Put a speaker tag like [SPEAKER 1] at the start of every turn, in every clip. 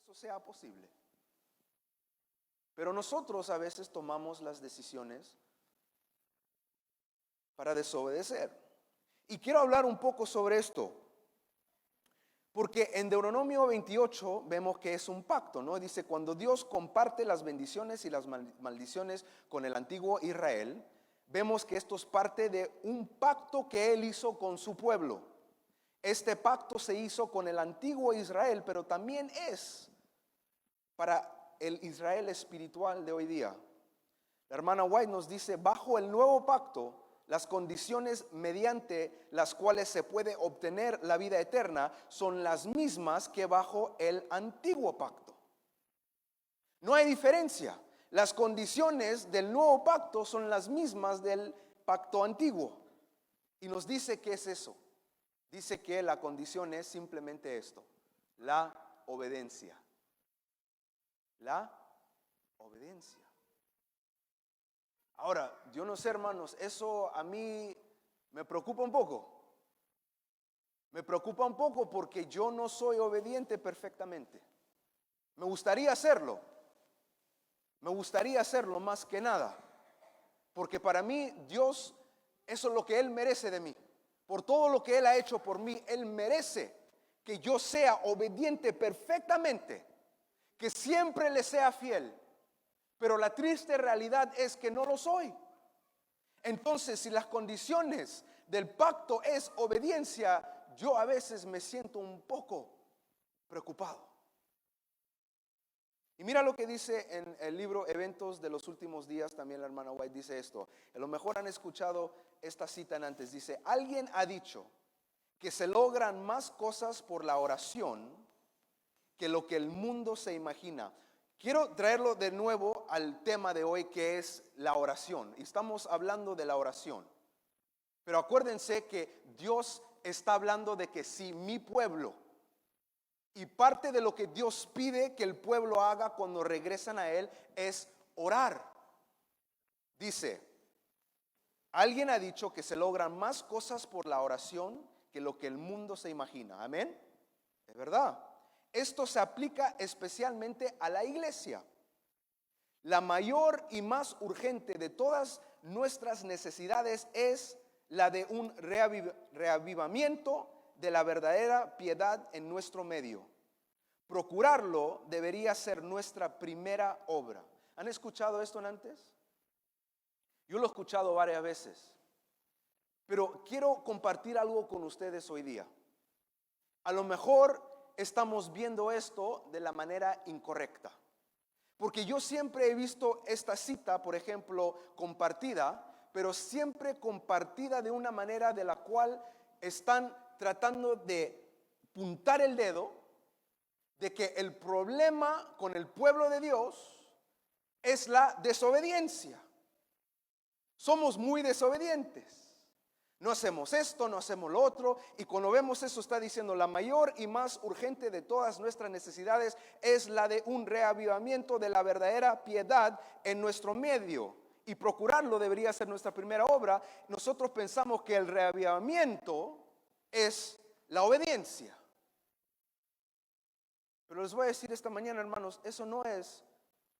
[SPEAKER 1] eso sea posible. Pero nosotros a veces tomamos las decisiones para desobedecer. Y quiero hablar un poco sobre esto, porque en Deuteronomio 28 vemos que es un pacto, ¿no? Dice, cuando Dios comparte las bendiciones y las maldiciones con el antiguo Israel, vemos que esto es parte de un pacto que Él hizo con su pueblo. Este pacto se hizo con el antiguo Israel, pero también es para el Israel espiritual de hoy día. La hermana White nos dice, bajo el nuevo pacto, las condiciones mediante las cuales se puede obtener la vida eterna son las mismas que bajo el antiguo pacto. No hay diferencia. Las condiciones del nuevo pacto son las mismas del pacto antiguo. Y nos dice ¿qué es eso? Dice que la condición es simplemente esto: la obediencia. La obediencia. Ahora, yo no sé, hermanos, eso a mí me preocupa un poco. Me preocupa un poco porque yo no soy obediente perfectamente. Me gustaría hacerlo. Me gustaría hacerlo más que nada. Porque para mí, Dios, eso es lo que Él merece de mí. Por todo lo que Él ha hecho por mí, Él merece que yo sea obediente perfectamente. Que siempre le sea fiel. Pero la triste realidad es que no lo soy. Entonces, si las condiciones del pacto es obediencia, yo a veces me siento un poco preocupado. Y mira lo que dice en el libro Eventos de los Últimos Días, también la hermana White dice esto. A lo mejor han escuchado esta cita en antes. Dice, alguien ha dicho que se logran más cosas por la oración que lo que el mundo se imagina. Quiero traerlo de nuevo al tema de hoy, que es la oración. Y estamos hablando de la oración. Pero acuérdense que Dios está hablando de que si mi pueblo, y parte de lo que Dios pide que el pueblo haga cuando regresan a Él es orar. Dice, alguien ha dicho que se logran más cosas por la oración que lo que el mundo se imagina. Amén. Es verdad. Esto se aplica especialmente a la iglesia. La mayor y más urgente de todas nuestras necesidades es la de un reavivamiento de la verdadera piedad en nuestro medio. Procurarlo debería ser nuestra primera obra. ¿Han escuchado esto antes? Yo lo he escuchado varias veces. Pero quiero compartir algo con ustedes hoy día. A lo mejor estamos viendo esto de la manera incorrecta. Porque yo siempre he visto esta cita, por ejemplo, compartida, pero siempre compartida de una manera de la cual están tratando de puntar el dedo de que el problema con el pueblo de Dios es la desobediencia. Somos muy desobedientes. No hacemos esto, no hacemos lo otro. Y cuando vemos eso está diciendo la mayor y más urgente de todas nuestras necesidades es la de un reavivamiento de la verdadera piedad en nuestro medio. Y procurarlo debería ser nuestra primera obra. Nosotros pensamos que el reavivamiento es la obediencia. Pero les voy a decir esta mañana, hermanos, eso no es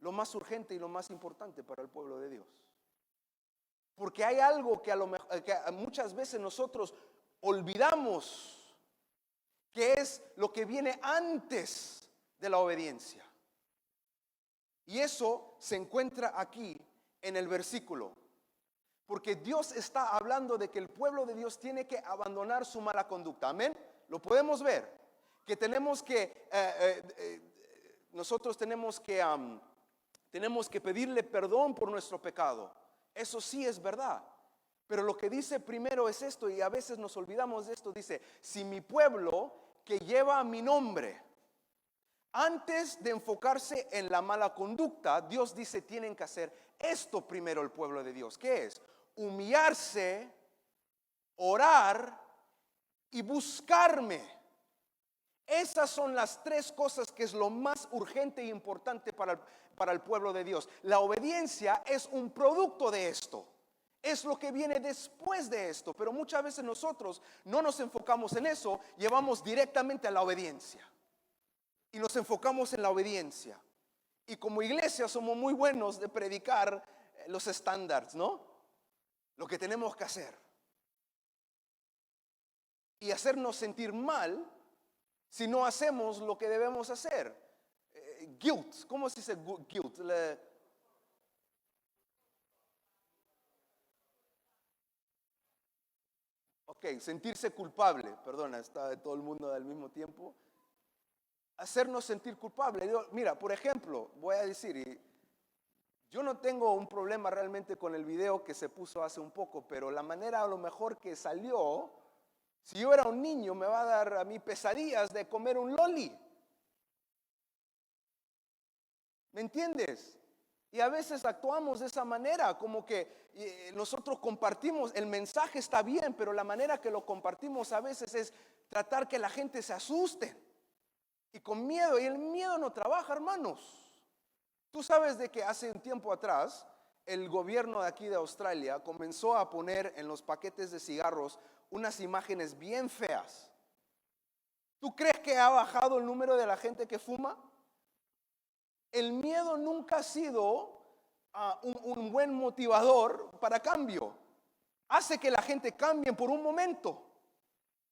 [SPEAKER 1] lo más urgente y lo más importante para el pueblo de Dios. Porque hay algo que muchas veces nosotros olvidamos, que es lo que viene antes de la obediencia. Y eso se encuentra aquí en el versículo. Porque Dios está hablando de que el pueblo de Dios tiene que abandonar su mala conducta. Amén. Lo podemos ver. Que tenemos que, nosotros tenemos que pedirle perdón por nuestro pecado. Eso sí es verdad. Pero lo que dice primero es esto, y a veces nos olvidamos de esto. Dice, si mi pueblo que lleva mi nombre, antes de enfocarse en la mala conducta, Dios dice, tienen que hacer esto primero el pueblo de Dios. ¿Qué es? Humillarse, orar y buscarme. Esas son las tres cosas que es lo más urgente e importante para el pueblo de Dios. La obediencia es un producto de esto. Es lo que viene después de esto. Pero muchas veces nosotros no nos enfocamos en eso, llevamos directamente a la obediencia. y nos enfocamos en la obediencia. Y como iglesia somos muy buenos de predicar los estándares, ¿no? Lo que tenemos que hacer. Y hacernos sentir mal si no hacemos lo que debemos hacer. Guilt, ¿cómo se dice guilt? Ok, sentirse culpable, perdona, está todo el mundo al mismo tiempo. Hacernos sentir culpable. Mira, por ejemplo, voy a decir, yo no tengo un problema realmente con el video que se puso hace un poco, pero la manera a lo mejor que salió, si yo era un niño, me va a dar a mí pesadillas de comer un loli. ¿Me entiendes? Y a veces actuamos de esa manera, como que nosotros compartimos, el mensaje está bien, pero la manera que lo compartimos a veces es tratar que la gente se asuste. Y con miedo, y el miedo no trabaja, hermanos. Tú sabes de que hace un tiempo atrás, el gobierno de aquí de Australia comenzó a poner en los paquetes de cigarros unas imágenes bien feas. ¿Tú crees que ha bajado el número de la gente que fuma? El miedo nunca ha sido un buen motivador para cambio. Hace que la gente cambie por un momento,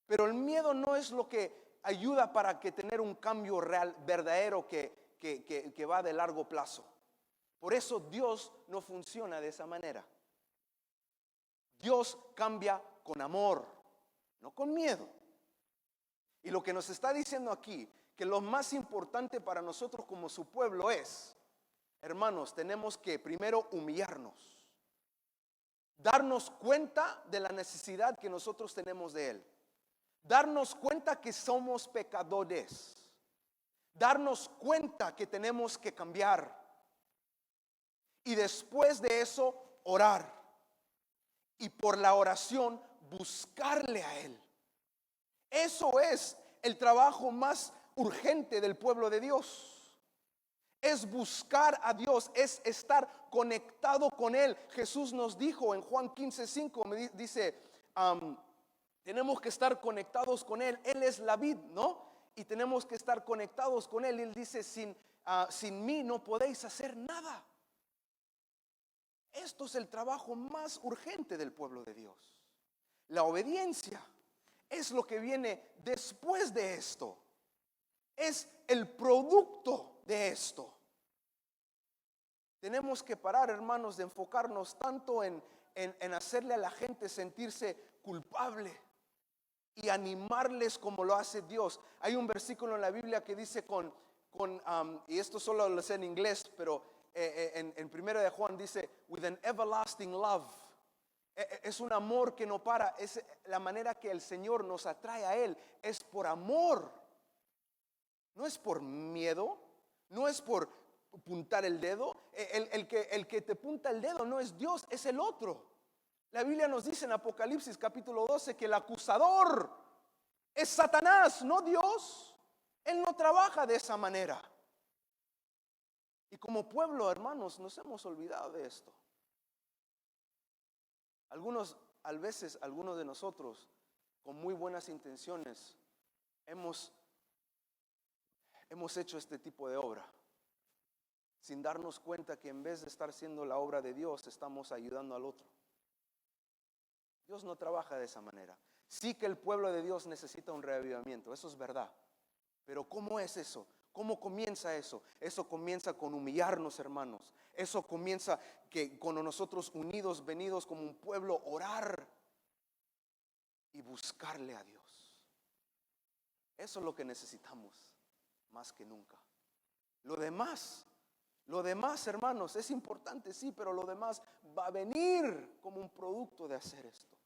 [SPEAKER 1] pero el miedo no es lo que ayuda para que tener un cambio real, verdadero, que va de largo plazo. Por eso Dios no funciona de esa manera. Dios cambia con amor, no con miedo. Y lo que nos está diciendo aquí, que lo más importante para nosotros como su pueblo es, hermanos, tenemos que primero humillarnos, darnos cuenta de la necesidad que nosotros tenemos de Él, darnos cuenta que somos pecadores, darnos cuenta que tenemos que cambiar y después de eso orar y por la oración buscarle a Él. Eso es el trabajo más urgente del pueblo de Dios. Es buscar a Dios, es estar conectado con Él. Jesús nos dijo en Juan 15:5, dice, tenemos que estar conectados con Él. Él es la vid, ¿no? Y tenemos que estar conectados con Él. Él dice, sin mí no podéis hacer nada. Esto es el trabajo más urgente del pueblo de Dios. La obediencia es lo que viene después de esto. Es el producto de esto. Tenemos que parar, hermanos, de enfocarnos tanto en hacerle a la gente sentirse culpable y animarles como lo hace Dios. Hay un versículo en la Biblia que dice y esto solo lo sé en inglés, pero en primera de Juan dice, with an everlasting love. Es un amor que no para. Es la manera que el Señor nos atrae a Él. Es por amor. No es por miedo. No es por puntar el dedo. El que te punta el dedo no es Dios, es el otro. La Biblia nos dice en Apocalipsis capítulo 12 que el acusador es Satanás, no Dios. Él no trabaja de esa manera. Y como pueblo, hermanos, nos hemos olvidado de esto. Algunos de nosotros, con muy buenas intenciones, hemos hecho este tipo de obra, sin darnos cuenta que en vez de estar haciendo la obra de Dios, estamos ayudando al otro. Dios no trabaja de esa manera. Sí que el pueblo de Dios necesita un reavivamiento, eso es verdad. Pero ¿cómo es eso? ¿Cómo comienza eso? Eso comienza con humillarnos, hermanos. Eso comienza que cuando nosotros unidos, venidos como un pueblo, orar y buscarle a Dios. Eso es lo que necesitamos más que nunca. Lo demás, hermanos, es importante, sí, pero lo demás va a venir como un producto de hacer esto.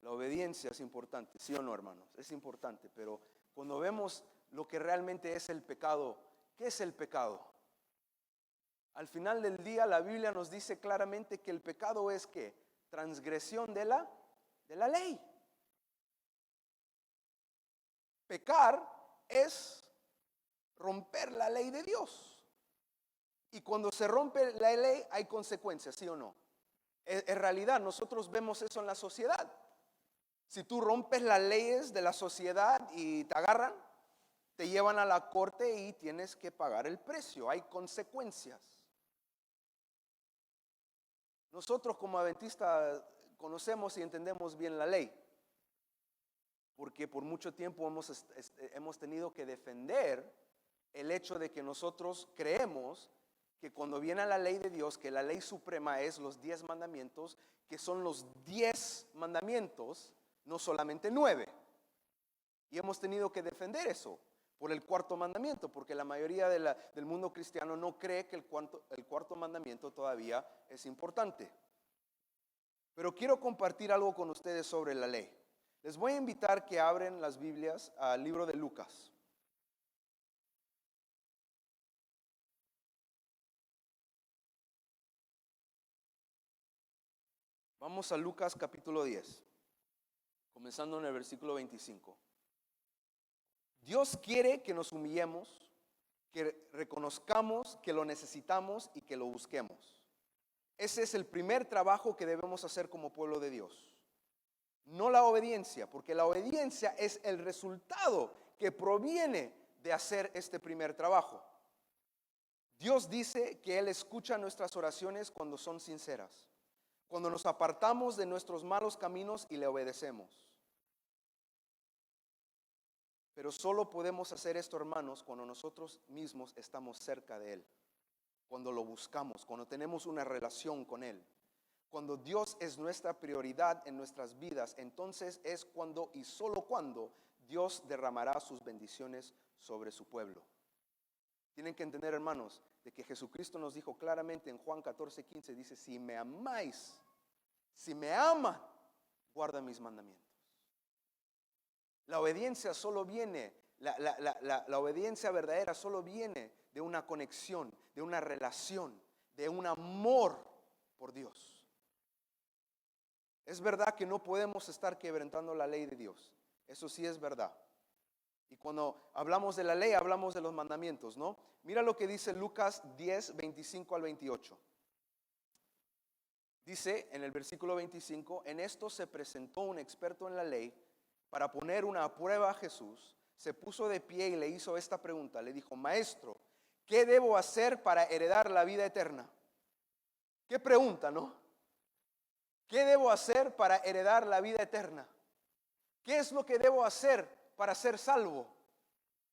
[SPEAKER 1] La obediencia es importante, ¿sí o no, hermanos? Es importante, pero cuando vemos lo que realmente es el pecado, ¿qué es el pecado? Al final del día la Biblia nos dice claramente que el pecado es ¿qué? Transgresión de la ley. Pecar es romper la ley de Dios. Y cuando se rompe la ley hay consecuencias, ¿sí o no? En realidad nosotros vemos eso en la sociedad. Si tú rompes las leyes de la sociedad y te agarran, te llevan a la corte y tienes que pagar el precio. Hay consecuencias. Nosotros como adventistas conocemos y entendemos bien la ley, porque por mucho tiempo hemos tenido que defender el hecho de que nosotros creemos que cuando viene la ley de Dios, que la ley suprema es los 10 mandamientos, que son los 10 mandamientos, no solamente 9. Y hemos tenido que defender eso por el cuarto mandamiento, porque la mayoría del mundo cristiano no cree que el cuarto mandamiento todavía es importante. Pero quiero compartir algo con ustedes sobre la ley. Les voy a invitar que abren las Biblias al libro de Lucas. Vamos a Lucas capítulo 10, comenzando en el versículo 25. Dios quiere que nos humillemos, que reconozcamos que lo necesitamos y que lo busquemos. Ese es el primer trabajo que debemos hacer como pueblo de Dios. No la obediencia, porque la obediencia es el resultado que proviene de hacer este primer trabajo. Dios dice que Él escucha nuestras oraciones cuando son sinceras, cuando nos apartamos de nuestros malos caminos y le obedecemos. Pero solo podemos hacer esto, hermanos, cuando nosotros mismos estamos cerca de Él, cuando lo buscamos, cuando tenemos una relación con Él. Cuando Dios es nuestra prioridad en nuestras vidas, entonces es cuando y solo cuando Dios derramará sus bendiciones sobre su pueblo. Tienen que entender, hermanos, de que Jesucristo nos dijo claramente en Juan 14:15, dice, si me amáis, si me aman, guarda mis mandamientos. La obediencia solo viene, la obediencia verdadera solo viene de una conexión, de una relación, de un amor por Dios. Es verdad que no podemos estar quebrantando la ley de Dios. Eso sí es verdad. Y cuando hablamos de la ley, hablamos de los mandamientos, ¿no? Mira lo que dice Lucas 10, 25 al 28. Dice en el versículo 25, en esto se presentó un experto en la ley para poner una prueba a Jesús. Se puso de pie y le hizo esta pregunta. Le dijo, maestro, ¿qué debo hacer para heredar la vida eterna? ¿Qué pregunta, no? ¿Qué debo hacer para heredar la vida eterna? ¿Qué es lo que debo hacer para ser salvo?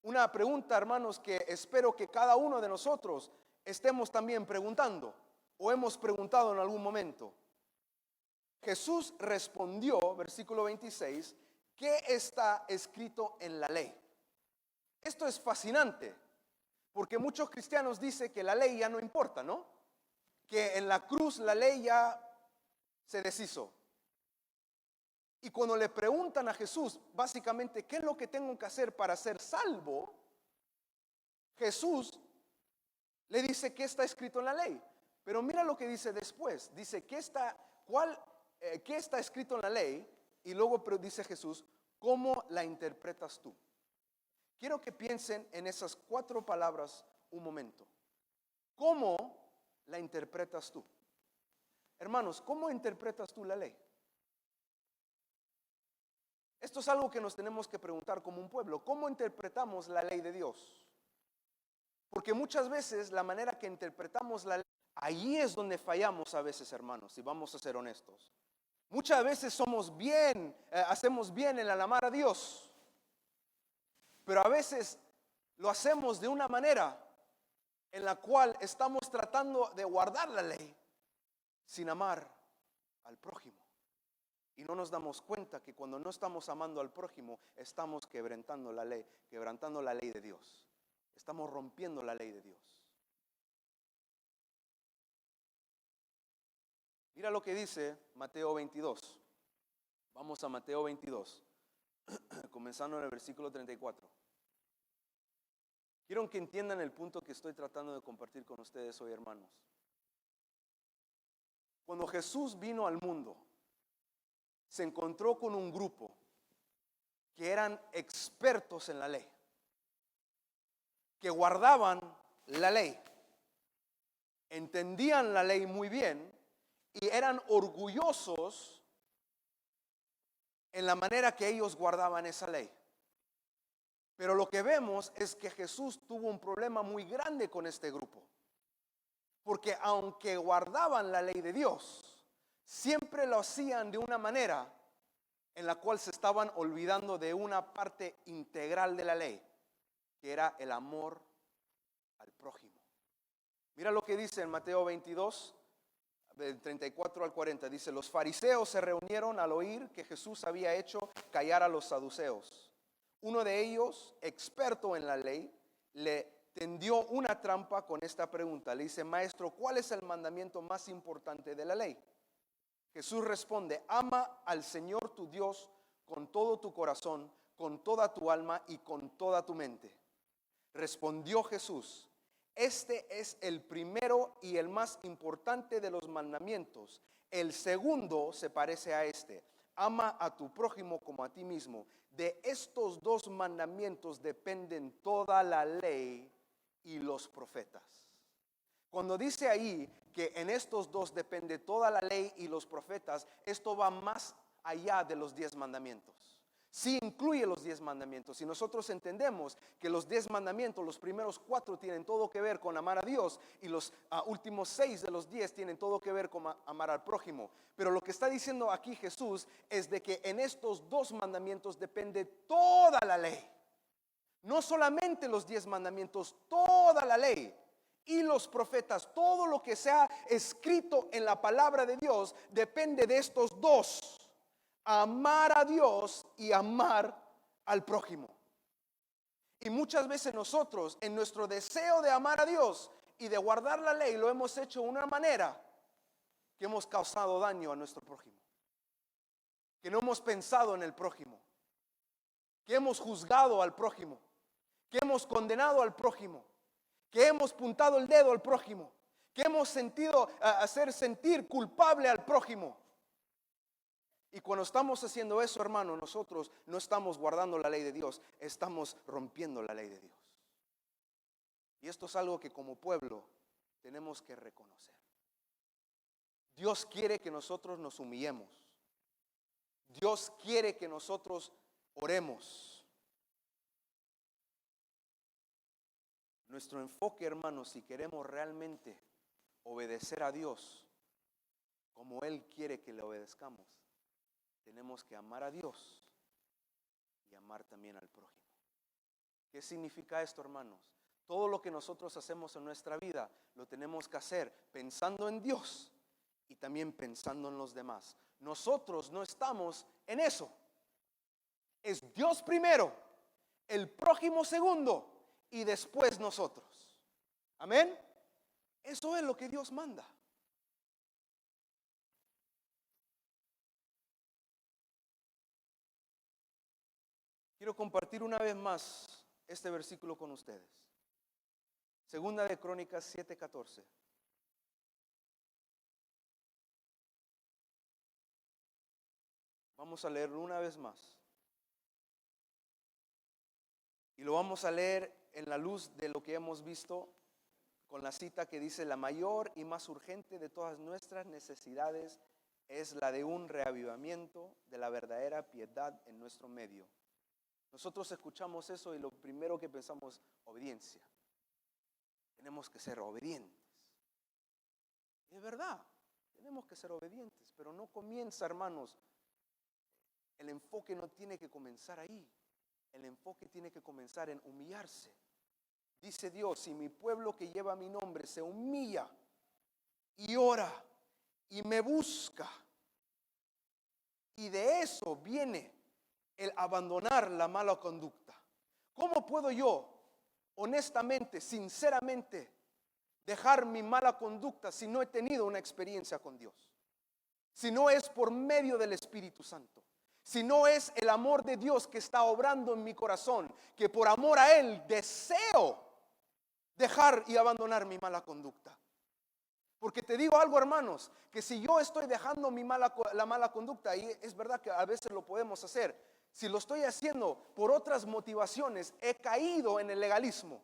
[SPEAKER 1] Una pregunta, hermanos, que espero que cada uno de nosotros estemos también preguntando o hemos preguntado en algún momento. Jesús respondió, versículo 26, ¿qué está escrito en la ley? Esto es fascinante, porque muchos cristianos dicen que la ley ya no importa, ¿no? Que en la cruz la ley ya se deshizo. Y cuando le preguntan a Jesús, básicamente, ¿qué es lo que tengo que hacer para ser salvo? Jesús le dice qué está escrito en la ley. Pero mira lo que dice después. Dice, ¿qué está escrito en la ley? Y luego dice Jesús, ¿cómo la interpretas tú? Quiero que piensen en esas 4 palabras un momento. ¿Cómo la interpretas tú? Hermanos, ¿cómo interpretas tú la ley? Esto es algo que nos tenemos que preguntar como un pueblo. ¿Cómo interpretamos la ley de Dios? Porque muchas veces la manera que interpretamos la ley, ahí es donde fallamos a veces, hermanos, si vamos a ser honestos. Muchas veces hacemos bien en amar a Dios, pero a veces lo hacemos de una manera en la cual estamos tratando de guardar la ley sin amar al prójimo. Y no nos damos cuenta que cuando no estamos amando al prójimo, estamos quebrantando la ley de Dios. Estamos rompiendo la ley de Dios. Mira lo que dice Mateo 22. Vamos a Mateo 22, comenzando en el versículo 34. Quiero que entiendan el punto que estoy tratando de compartir con ustedes hoy, hermanos. Cuando Jesús vino al mundo, se encontró con un grupo que eran expertos en la ley, que guardaban la ley, entendían la ley muy bien y eran orgullosos en la manera que ellos guardaban esa ley. Pero lo que vemos es que Jesús tuvo un problema muy grande con este grupo. Porque aunque guardaban la ley de Dios, siempre lo hacían de una manera en la cual se estaban olvidando de una parte integral de la ley, que era el amor al prójimo. Mira lo que dice en Mateo 22, del 34 al 40. Dice: los fariseos se reunieron al oír que Jesús había hecho callar a los saduceos. Uno de ellos, experto en la ley, le tendió una trampa con esta pregunta. Le dice: maestro, ¿cuál es el mandamiento más importante de la ley? Jesús responde: ama al Señor tu Dios con todo tu corazón, con toda tu alma y con toda tu mente. Respondió Jesús: este es el primero y el más importante de los mandamientos. El segundo se parece a este: ama a tu prójimo como a ti mismo. De estos dos mandamientos dependen toda la ley y los profetas. Cuando dice ahí que en estos dos depende toda la ley y los profetas, esto va más allá de los 10 mandamientos. Sí incluye los 10 mandamientos. Y nosotros entendemos que los 10 mandamientos, los primeros 4 tienen todo que ver con amar a Dios, y los últimos 6 de los 10 tienen todo que ver con amar al prójimo. Pero lo que está diciendo aquí Jesús es de que en estos 2 mandamientos depende toda la ley. No solamente los 10 mandamientos, toda la ley y los profetas. Todo lo que se ha escrito en la palabra de Dios depende de estos 2: amar a Dios y amar al prójimo. Y muchas veces nosotros, en nuestro deseo de amar a Dios y de guardar la ley, lo hemos hecho de una manera que hemos causado daño a nuestro prójimo, que no hemos pensado en el prójimo, que hemos juzgado al prójimo, que hemos condenado al prójimo, que hemos puntado el dedo al prójimo, que hemos sentido hacer sentir culpable al prójimo. Y cuando estamos haciendo eso, hermano, nosotros no estamos guardando la ley de Dios, estamos rompiendo la ley de Dios. Y esto es algo que como pueblo tenemos que reconocer. Dios quiere que nosotros nos humillemos. Dios quiere que nosotros oremos. Nuestro enfoque, hermanos, si queremos realmente obedecer a Dios como Él quiere que le obedezcamos, tenemos que amar a Dios y amar también al prójimo. ¿Qué significa esto, hermanos? Todo lo que nosotros hacemos en nuestra vida lo tenemos que hacer pensando en Dios y también pensando en los demás. Nosotros no estamos en eso. Es Dios primero, el prójimo segundo y después nosotros. Amén. Eso es lo que Dios manda. Quiero compartir una vez más este versículo con ustedes. Segunda de Crónicas 7:14. Vamos a leerlo una vez más. Y lo vamos a leer en la luz de lo que hemos visto, con la cita que dice: la mayor y más urgente de todas nuestras necesidades es la de un reavivamiento de la verdadera piedad en nuestro medio. Nosotros escuchamos eso y lo primero que pensamos: obediencia. Tenemos que ser obedientes. Y es verdad, tenemos que ser obedientes, pero no comienza, hermanos. El enfoque no tiene que comenzar ahí. El enfoque tiene que comenzar en humillarse. Dice Dios: si mi pueblo que lleva mi nombre se humilla y ora y me busca, y de eso viene el abandonar la mala conducta. ¿Cómo puedo yo, honestamente, sinceramente, dejar mi mala conducta si no he tenido una experiencia con Dios? Si no es por medio del Espíritu Santo, si no es el amor de Dios que está obrando en mi corazón, que por amor a Él deseo dejar y abandonar mi mala conducta. Porque te digo algo, hermanos, que si yo estoy dejando la mala conducta, y es verdad que a veces lo podemos hacer, si lo estoy haciendo por otras motivaciones, he caído en el legalismo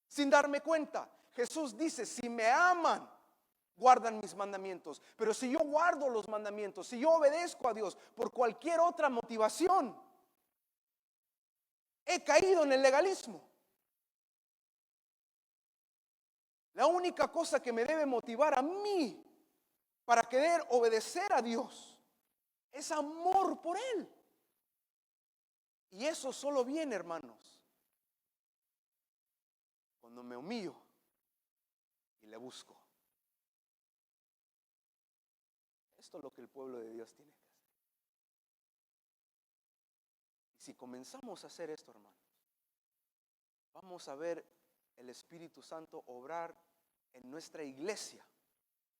[SPEAKER 1] sin darme cuenta. Jesús dice: si me aman, guardan mis mandamientos. Pero si yo guardo los mandamientos, si yo obedezco a Dios por cualquier otra motivación, he caído en el legalismo. La única cosa que me debe motivar a mí para querer obedecer a Dios es amor por Él. Y eso solo viene, hermanos, cuando me humillo y le busco. Esto es lo que el pueblo de Dios tiene que hacer. Y si comenzamos a hacer esto, hermanos, vamos a ver el Espíritu Santo obrar en nuestra iglesia,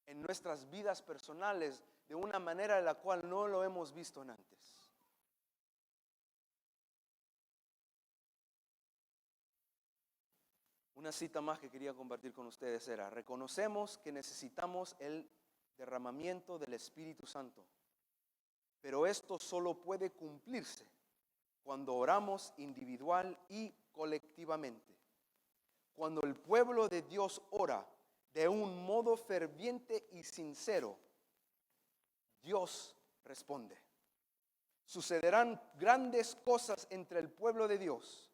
[SPEAKER 1] en nuestras vidas personales, de una manera en la cual no lo hemos visto antes. Una cita más que quería compartir con ustedes era: reconocemos que necesitamos el derramamiento del Espíritu Santo, pero esto solo puede cumplirse cuando oramos individual y colectivamente. Cuando el pueblo de Dios ora de un modo ferviente y sincero, Dios responde. Sucederán grandes cosas entre el pueblo de Dios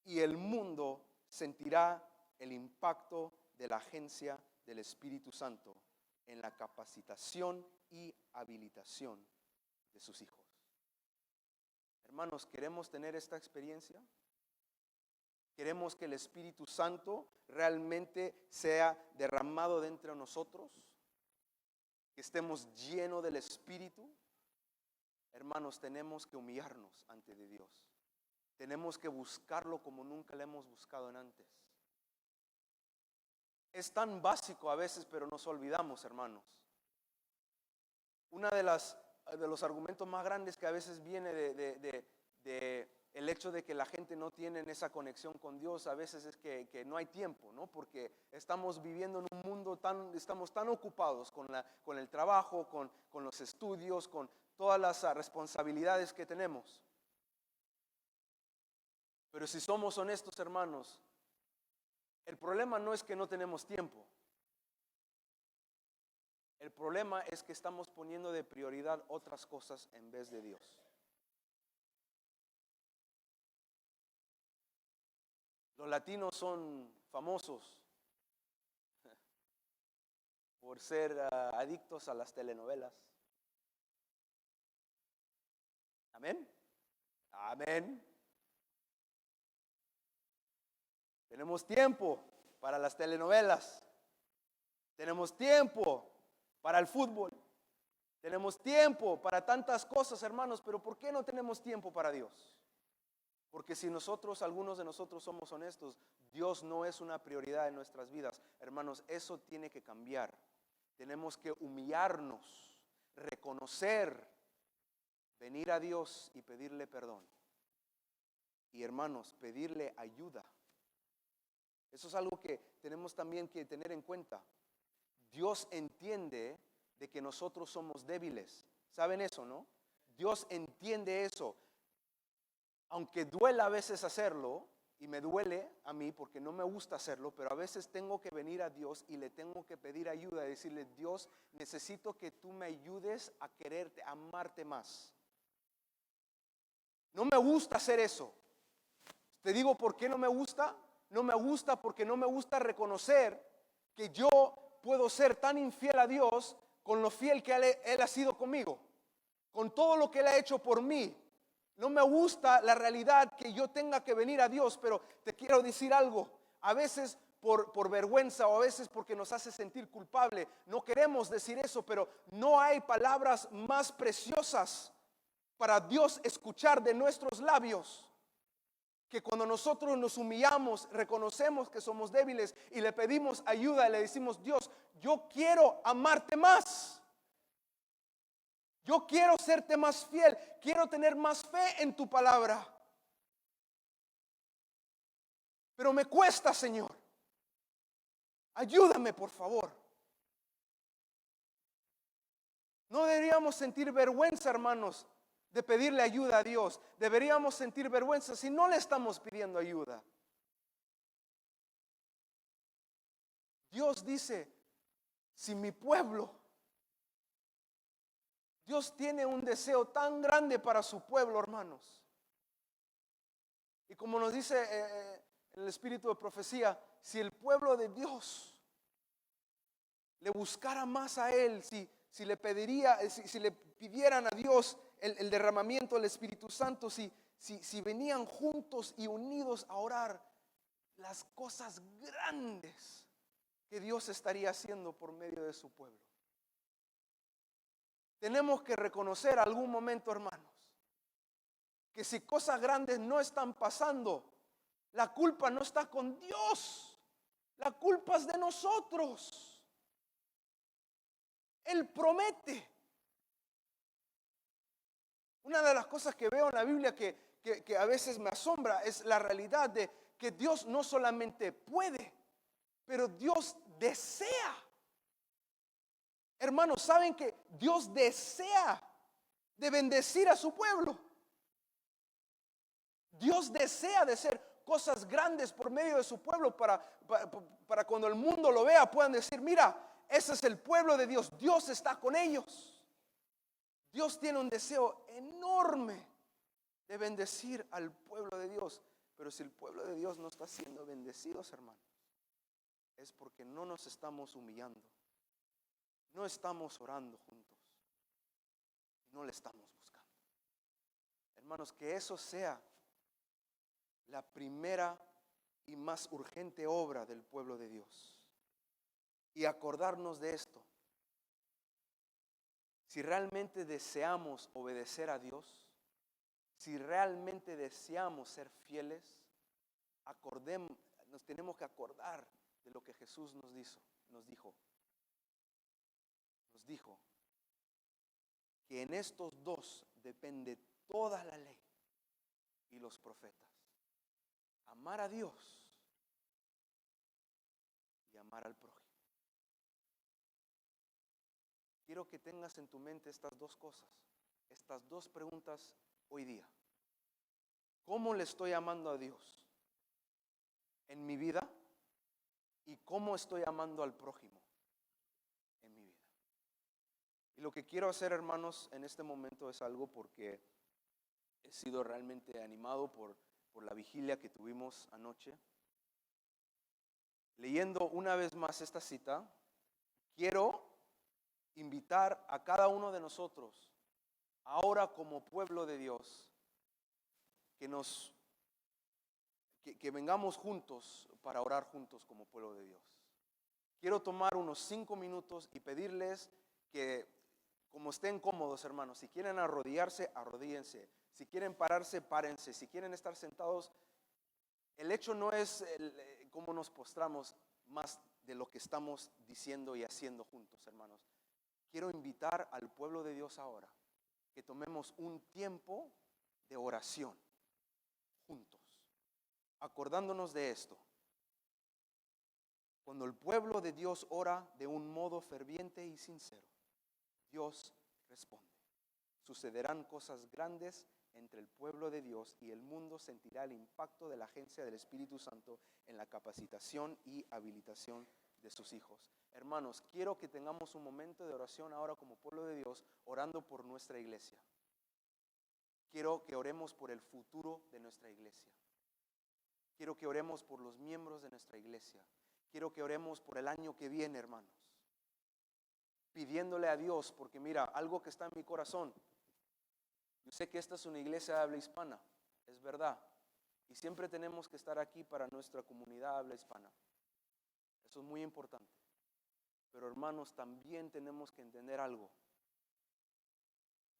[SPEAKER 1] y el mundo sentirá el impacto de la agencia del Espíritu Santo en la capacitación y habilitación de sus hijos. Hermanos, ¿queremos tener esta experiencia? ¿Queremos que el Espíritu Santo realmente sea derramado dentro de nosotros? ¿Que estemos llenos del Espíritu? Hermanos, tenemos que humillarnos ante de Dios. Tenemos que buscarlo como nunca lo hemos buscado antes. Es tan básico a veces, pero nos olvidamos, hermanos. Uno de los argumentos más grandes que a veces viene de el hecho de que la gente no tiene esa conexión con Dios, a veces es que no hay tiempo, ¿no? Porque estamos viviendo en un mundo estamos tan ocupados con el trabajo, con los estudios, con todas las responsabilidades que tenemos. Pero si somos honestos, hermanos, el problema no es que no tenemos tiempo. El problema es que estamos poniendo de prioridad otras cosas en vez de Dios. Los latinos son famosos por ser adictos a las telenovelas. Amén. Amén. Tenemos tiempo para las telenovelas. Tenemos tiempo para el fútbol. Tenemos tiempo para tantas cosas, hermanos, pero ¿por qué no tenemos tiempo para Dios? Porque si algunos de nosotros somos honestos, Dios no es una prioridad en nuestras vidas. Hermanos, eso tiene que cambiar. Tenemos que humillarnos, reconocer, venir a Dios y pedirle perdón. Y hermanos, pedirle ayuda. Eso es algo que tenemos también que tener en cuenta. Dios entiende de que nosotros somos débiles. ¿Saben eso, no? Dios entiende eso. Aunque duela a veces hacerlo, y me duele a mí porque no me gusta hacerlo, pero a veces tengo que venir a Dios y le tengo que pedir ayuda, decirle: Dios, necesito que tú me ayudes a quererte, a amarte más. No me gusta hacer eso. Te digo por qué no me gusta. No me gusta porque no me gusta reconocer que yo puedo ser tan infiel a Dios con lo fiel que Él ha sido conmigo, con todo lo que Él ha hecho por mí. No me gusta la realidad que yo tenga que venir a Dios, pero te quiero decir algo. A veces por vergüenza o a veces porque nos hace sentir culpable, no queremos decir eso, pero no hay palabras más preciosas para Dios escuchar de nuestros labios que cuando nosotros nos humillamos, reconocemos que somos débiles y le pedimos ayuda y le decimos: Dios, yo quiero amarte más. Yo quiero serte más fiel, quiero tener más fe en tu palabra. Pero me cuesta, Señor. Ayúdame, por favor. No deberíamos sentir vergüenza, hermanos, de pedirle ayuda a Dios. Deberíamos sentir vergüenza si no le estamos pidiendo ayuda. Dios dice: si mi pueblo, Dios tiene un deseo tan grande para su pueblo, hermanos. Y como nos dice el espíritu de profecía, si el pueblo de Dios le buscara más a Él, si le pediría, si le pidieran a Dios el derramamiento del Espíritu Santo, si venían juntos y unidos a orar, las cosas grandes que Dios estaría haciendo por medio de su pueblo. Tenemos que reconocer algún momento, hermanos, que si cosas grandes no están pasando, la culpa no está con Dios, la culpa es de nosotros. Él promete. Una de las cosas que veo en la Biblia que a veces me asombra es la realidad de que Dios no solamente puede, pero Dios desea. Hermanos, ¿saben que Dios desea de bendecir a su pueblo? Dios desea de hacer cosas grandes por medio de su pueblo para cuando el mundo lo vea puedan decir, mira, ese es el pueblo de Dios, Dios está con ellos. Dios tiene un deseo enorme de bendecir al pueblo de Dios. Pero si el pueblo de Dios no está siendo bendecidos, hermanos, es porque no nos estamos humillando, no estamos orando juntos, no le estamos buscando. Hermanos, que eso sea la primera y más urgente obra del pueblo de Dios. Y acordarnos de esto. Si realmente deseamos obedecer a Dios, si realmente deseamos ser fieles, nos tenemos que acordar de lo que Jesús nos dijo que en estos dos depende toda la ley y los profetas. Amar a Dios y amar al prójimo. Quiero que tengas en tu mente estas dos cosas, estas dos preguntas hoy día. ¿Cómo le estoy amando a Dios en mi vida? ¿Y cómo estoy amando al prójimo en mi vida? Y lo que quiero hacer, hermanos, en este momento es algo porque he sido realmente animado por la vigilia que tuvimos anoche. Leyendo una vez más esta cita, quiero invitar a cada uno de nosotros, ahora como pueblo de Dios, que vengamos juntos para orar juntos como pueblo de Dios. Quiero tomar unos 5 minutos y pedirles que, como estén cómodos, hermanos, si quieren arrodillarse, arrodíllense. Si quieren pararse, párense. Si quieren estar sentados, el hecho no es cómo nos postramos, más de lo que estamos diciendo y haciendo juntos, hermanos. Quiero invitar al pueblo de Dios ahora que tomemos un tiempo de oración juntos, acordándonos de esto. Cuando el pueblo de Dios ora de un modo ferviente y sincero, Dios responde. Sucederán cosas grandes entre el pueblo de Dios y el mundo sentirá el impacto de la agencia del Espíritu Santo en la capacitación y habilitación de sus hijos. Hermanos, quiero que tengamos un momento de oración ahora como pueblo de Dios, orando por nuestra iglesia. Quiero que oremos por el futuro de nuestra iglesia. Quiero que oremos por los miembros de nuestra iglesia. Quiero que oremos por el año que viene, hermanos. Pidiéndole a Dios, porque mira, algo que está en mi corazón. Yo sé que esta es una iglesia de habla hispana, es verdad. Y siempre tenemos que estar aquí para nuestra comunidad de habla hispana. Eso es muy importante. Pero hermanos, también tenemos que entender algo.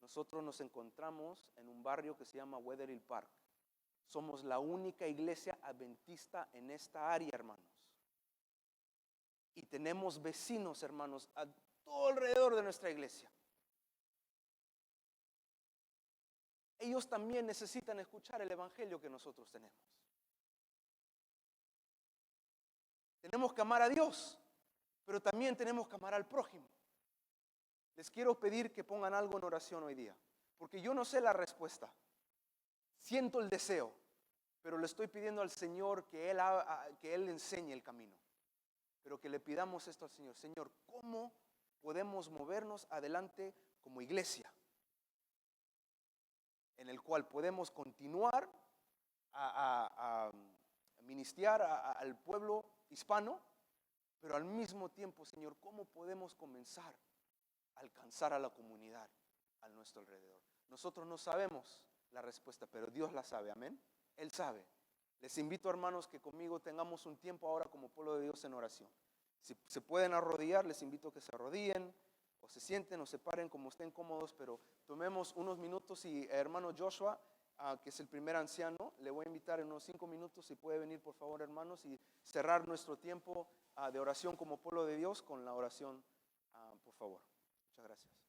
[SPEAKER 1] Nosotros nos encontramos en un barrio que se llama Weatherhill Park. Somos la única iglesia adventista en esta área, hermanos. Y tenemos vecinos, hermanos, a todo alrededor de nuestra iglesia. Ellos también necesitan escuchar el evangelio que nosotros tenemos. Tenemos que amar a Dios, pero también tenemos que amar al prójimo. Les quiero pedir que pongan algo en oración hoy día, porque yo no sé la respuesta. Siento el deseo, pero le estoy pidiendo al Señor que Él enseñe el camino. pero que le pidamos esto al Señor. Señor, ¿cómo podemos movernos adelante como iglesia? En el cual podemos continuar a ministrar al pueblo hispano, pero al mismo tiempo, Señor, ¿cómo podemos comenzar a alcanzar a la comunidad a nuestro alrededor? Nosotros no sabemos la respuesta, pero Dios la sabe, amén. Él sabe. Les invito, hermanos, que conmigo tengamos un tiempo ahora como pueblo de Dios en oración. Si se pueden arrodillar, les invito a que se arrodillen, o se sienten o se paren como estén cómodos, pero tomemos unos minutos y hermano Joshua, que es el primer anciano, le voy a invitar en unos 5 minutos, si puede venir por favor, hermanos, y cerrar nuestro tiempo de oración como pueblo de Dios con la oración, por favor. Muchas gracias.